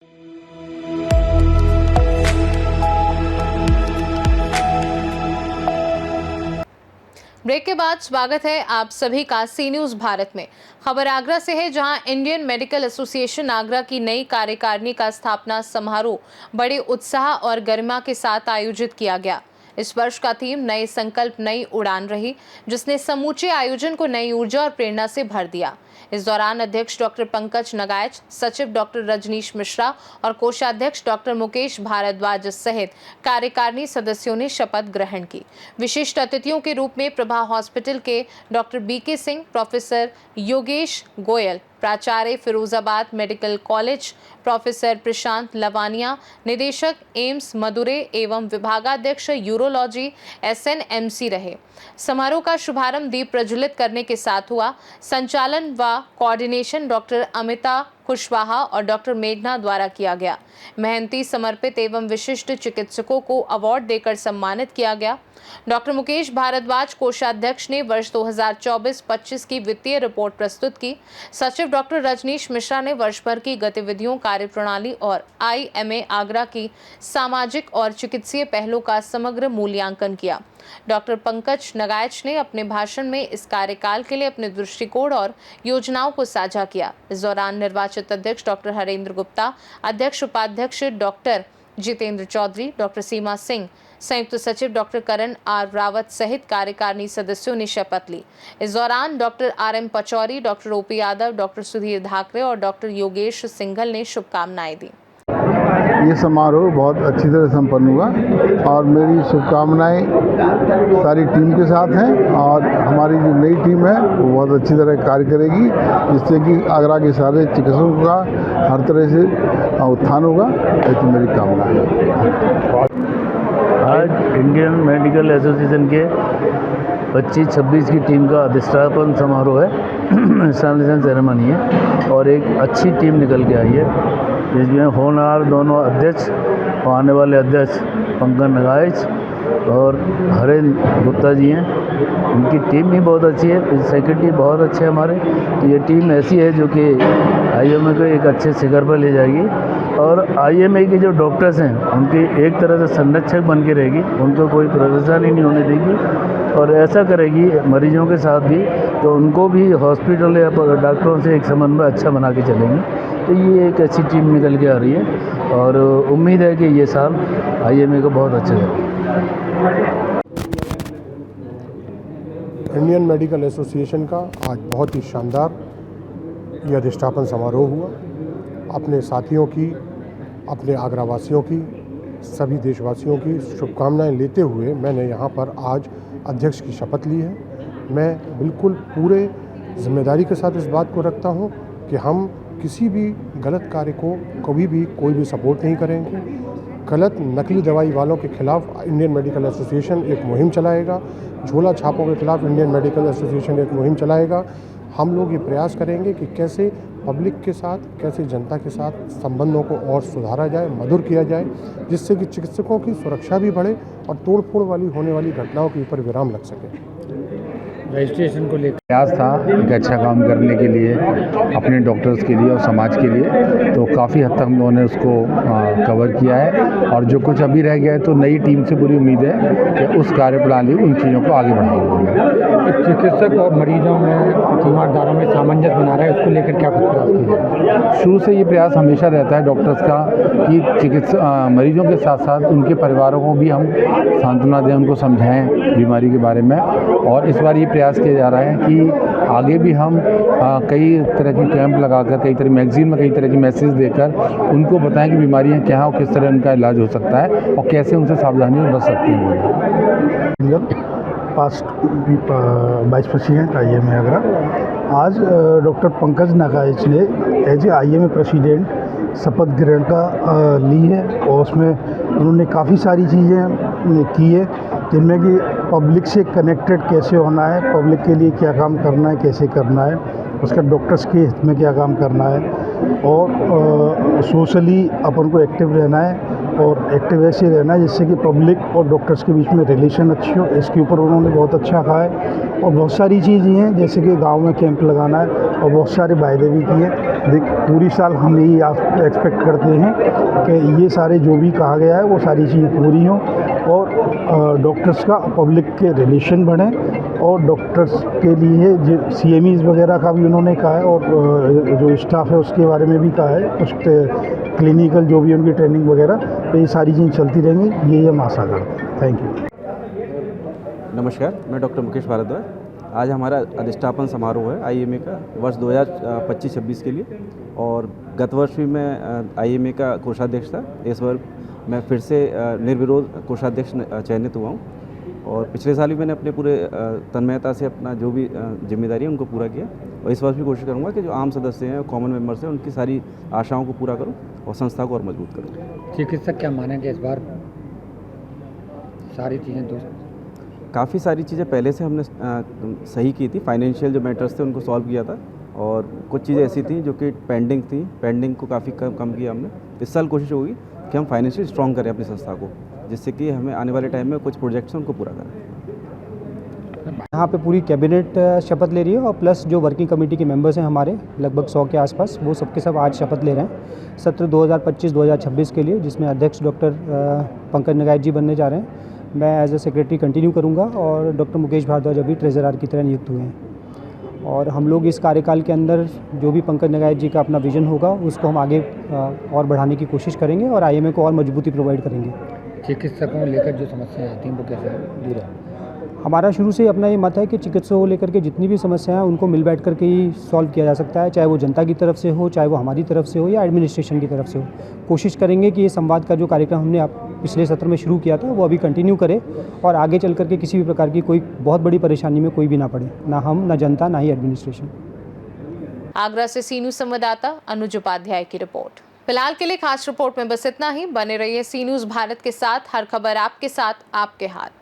Break के बाद स्वागत है आप सभी का सी न्यूज भारत में। खबर आगरा से है, जहां इंडियन मेडिकल एसोसिएशन आगरा की नई कार्यकारिणी का स्थापना समारोह बड़े उत्साह और गरिमा के साथ आयोजित किया गया। इस वर्ष का थीम नए संकल्प नई उड़ान रही, जिसने समूचे आयोजन को नई ऊर्जा और प्रेरणा से भर दिया। इस दौरान अध्यक्ष डॉक्टर पंकज नगाइच, सचिव डॉक्टर रजनीश मिश्रा और कोषाध्यक्ष डॉक्टर मुकेश भारद्वाज सहित कार्यकारिणी सदस्यों ने शपथ ग्रहण की। विशिष्ट अतिथियों के रूप में प्रभा हॉस्पिटल के doctor BK Singh, professor Yogesh Goyal, प्राचार्य Firozabad medical college professor Prashant Lavania, निदेशक एम्स मदुरै एवं विभागाध्यक्ष यूरोलॉजी SNMC रहे। समारोह का शुभारंभ दीप प्रज्वलित करने के साथ हुआ। संचालन व कोऑर्डिनेशन डॉक्टर अमिता कुशवाहा और डॉक्टर मेघना द्वारा किया गया। मेहनती, समर्पित एवं विशिष्ट चिकित्सकों को अवार्ड देकर सम्मानित किया गया। डॉक्टर मुकेश भारद्वाज कोषाध्यक्ष ने वर्ष 2024-25 की वित्तीय रिपोर्ट प्रस्तुत की। सचिव डॉक्टर रजनीश मिश्रा ने वर्ष भर की गतिविधियों, कार्यप्रणाली और IMA आगरा की सामाजिक और चिकित्सीय पहलों का समग्र मूल्यांकन किया। डॉक्टर पंकज नगाइच ने अपने भाषण में इस कार्यकाल के लिए अपने दृष्टिकोण और योजनाओं को साझा किया। इस दौरान निर्वाचित अध्यक्ष डॉक्टर हरेंद्र गुप्ता, अध्यक्ष उपाध्यक्ष डॉक्टर जितेंद्र चौधरी, डॉक्टर सीमा सिंह, संयुक्त सचिव डॉक्टर करण R रावत सहित कार्यकारिणी सदस्यों ने शपथ ली। इस दौरान doctor RM Pachauri, doctor OP Yadav, doctor Sudhir Dhakre और डॉक्टर योगेश सिंघल ने शुभकामनाएं दी। ये समारोह बहुत अच्छी तरह संपन्न हुआ और मेरी शुभकामनाएं सारी टीम के साथ हैं और हमारी जो नई टीम है वो बहुत अच्छी तरह कार्य करेगी, जिससे कि आगरा के सारे चिकित्सकों का हर तरह से उत्थान होगा, ऐसी मेरी कामना है। आज इंडियन मेडिकल एसोसिएशन के 25-26 की टीम का अधिष्ठापन समारोह है, इंस्टॉलेशन सेरेमनी है और एक अच्छी टीम निकल के आई है, जिसमें होनहार दोनों अध्यक्ष और आने वाले अध्यक्ष पंकज नगाइच और हरेंद्र गुप्ता जी हैं। उनकी टीम भी बहुत अच्छी है, सेक्रेटरी बहुत अच्छे हैं हमारे। तो ये टीम ऐसी है जो कि IMA को एक अच्छे शिखर पर ले जाएगी और IMA के जो डॉक्टर्स हैं उनकी एक तरह से संरक्षक बन के रहेगी, उनको कोई परेशानी नहीं होने देगी और ऐसा करेगी मरीजों के साथ भी, तो उनको भी हॉस्पिटल या डॉक्टरों से एक समन्वय अच्छा बना के चलेंगे। तो ये एक अच्छी टीम निकल के आ रही है और उम्मीद है कि ये साल IMA को बहुत अच्छा जाएगा। इंडियन मेडिकल एसोसिएशन का आज बहुत ही शानदार ये अधिष्ठापन समारोह हुआ। अपने साथियों की, अपने आगरावासियों की, सभी देशवासियों की शुभकामनाएं लेते हुए मैंने यहाँ पर आज अध्यक्ष की शपथ ली है। मैं बिल्कुल पूरे जिम्मेदारी के साथ इस बात को रखता हूँ कि हम किसी भी गलत कार्य को कभी भी कोई भी सपोर्ट नहीं करेंगे। गलत नकली दवाई वालों के खिलाफ इंडियन मेडिकल एसोसिएशन एक मुहिम चलाएगा, झोला छापों के खिलाफ इंडियन मेडिकल एसोसिएशन एक मुहिम चलाएगा। हम लोग ये प्रयास करेंगे कि कैसे पब्लिक के साथ, कैसे जनता के साथ संबंधों को और सुधारा जाए, मधुर किया जाए, जिससे कि चिकित्सकों की सुरक्षा भी बढ़े और तोड़फोड़ वाली होने वाली घटनाओं के ऊपर विराम लग सके। रजिस्ट्रेशन को लेकर प्रयास था एक अच्छा काम करने के लिए, अपने डॉक्टर्स के लिए और समाज के लिए, तो काफ़ी हद तक हम लोगों ने उसको कवर किया है और जो कुछ अभी रह गया है तो नई टीम से पूरी उम्मीद है कि उस कार्यप्रणाली उन चीज़ों को आगे बढ़ाएंगे। चिकित्सक और मरीजों में तीमारदारों में सामंजस्य बना रहा है, उसको लेकर क्या कुछ प्रयास किया? शुरू से ये प्रयास हमेशा रहता है डॉक्टर्स का कि मरीजों के साथ साथ उनके परिवारों को भी हम सांत्वना दें, उनको समझाएं बीमारी के बारे में। और इस बार ये प्रयास किया जा रहा है कि आगे भी हम कई तरह की कैंप लगाकर, कई तरह मैगजीन में कई तरह की मैसेज देकर उनको बताएं कि बीमारियां क्या हैं और किस तरह उनका इलाज हो सकता है और कैसे उनसे सावधानी बच सकते हैं। Past vice president IMA Agra. आज डॉक्टर पंकज नगाइच ने एज ए IMA प्रेसिडेंट शपथ ग्रहण का ली है और उसमें उन्होंने काफ़ी सारी चीज़ें की है, जिनमें कि पब्लिक से कनेक्टेड कैसे होना है, पब्लिक के लिए क्या काम करना है, कैसे करना है, उसका डॉक्टर्स के हित में क्या काम करना है और सोशली अपन को एक्टिव रहना है, और एक्टिव ऐसे रहना है जिससे कि पब्लिक और डॉक्टर्स के बीच में रिलेशन अच्छी हो, इसके ऊपर उन्होंने बहुत अच्छा कहा है। और बहुत सारी चीज़ें हैं जैसे कि गांव में कैंप लगाना है और बहुत सारे वायदे भी किए। देख पूरी साल हम यही एक्सपेक्ट करते हैं कि ये सारे जो भी कहा गया है वो सारी चीज़ें पूरी हों और डॉक्टर्स का पब्लिक के रिलेशन बढ़े और डॉक्टर्स के लिए जो CMEs वगैरह का भी उन्होंने कहा है और जो स्टाफ है उसके बारे में भी कहा है, कुछ क्लिनिकल जो भी उनकी ट्रेनिंग वगैरह, तो ये सारी चीज़ें चलती रहेंगी, यही हम आशा करते हैं। Thank you. नमस्कार, मैं डॉक्टर मुकेश भारद्वाज। आज हमारा अधिष्ठापन समारोह है IMA का वर्ष 2025-26 के लिए, और गत वर्ष भी मैं IMA का कोषाध्यक्ष था। इस बार मैं फिर से निर्विरोध कोषाध्यक्ष चयनित हुआ हूँ, और पिछले साल भी मैंने अपने पूरे तन्मयता से अपना जो भी जिम्मेदारी है उनको पूरा किया, और इस वर्ष भी कोशिश करूँगा कि जो आम सदस्य हैं, कॉमन मेंबर्स हैं, उनकी सारी आशाओं को पूरा करूँ और संस्था को और मजबूत करूँ। चिकित्सक क्या मानेंगे इस बार सारी चीज़ें दोस्त? काफ़ी सारी चीज़ें पहले से हमने सही की थी। फाइनेंशियल जो मैटर्स थे उनको सॉल्व किया था, और कुछ चीज़ें ऐसी थी जो कि पेंडिंग थी, पेंडिंग को काफ़ी कम किया हमने। इस साल कोशिश होगी कि हम फाइनेंशियल स्ट्रॉन्ग करें अपनी संस्था को, जिससे कि हमें आने वाले टाइम में कुछ प्रोजेक्ट्स हैं उनको पूरा करें। यहाँ पे पूरी कैबिनेट शपथ ले रही है, और प्लस जो वर्किंग कमेटी के मेंबर्स हैं हमारे लगभग 100 के आसपास, वो सबके सब आज शपथ ले रहे हैं सत्र 2025-2026 के लिए, जिसमें अध्यक्ष डॉक्टर पंकज नगाइच जी बनने जा रहे हैं। मैं एज ए सेक्रेटरी कंटिन्यू करूँगा, और डॉक्टर मुकेश भारद्वाज अभी ट्रेजरर की तरह नियुक्त हुए हैं। और हम लोग इस कार्यकाल के अंदर जो भी पंकज नगाइच जी का अपना विजन होगा उसको हम आगे और बढ़ाने की कोशिश करेंगे, और IMA को और मजबूती प्रोवाइड करेंगे। चिकित्सकों को लेकर जो समस्याएं आती हैं वो कैसे दूर है? हमारा शुरू से अपना ये मत है कि चिकित्सकों को लेकर के जितनी भी समस्याएं हैं उनको मिल बैठ कर के ही सॉल्व किया जा सकता है, चाहे वो जनता की तरफ से हो, चाहे वो हमारी तरफ से हो, या एडमिनिस्ट्रेशन की तरफ से हो। कोशिश करेंगे कि ये संवाद का जो कार्यक्रम हमने पिछले सत्र में शुरू किया था वो अभी कंटिन्यू करें, और आगे चल कर के किसी भी प्रकार की कोई बहुत बड़ी परेशानी में कोई भी ना पड़े, ना हम, ना जनता, ना ही एडमिनिस्ट्रेशन। आगरा से सी न्यूज़ संवाददाता अनुज उपाध्याय की रिपोर्ट। फिलहाल के लिए खास रिपोर्ट में बस इतना ही। बने रहिए सी न्यूज़ भारत के साथ, हर खबर आपके साथ, आपके हाथ।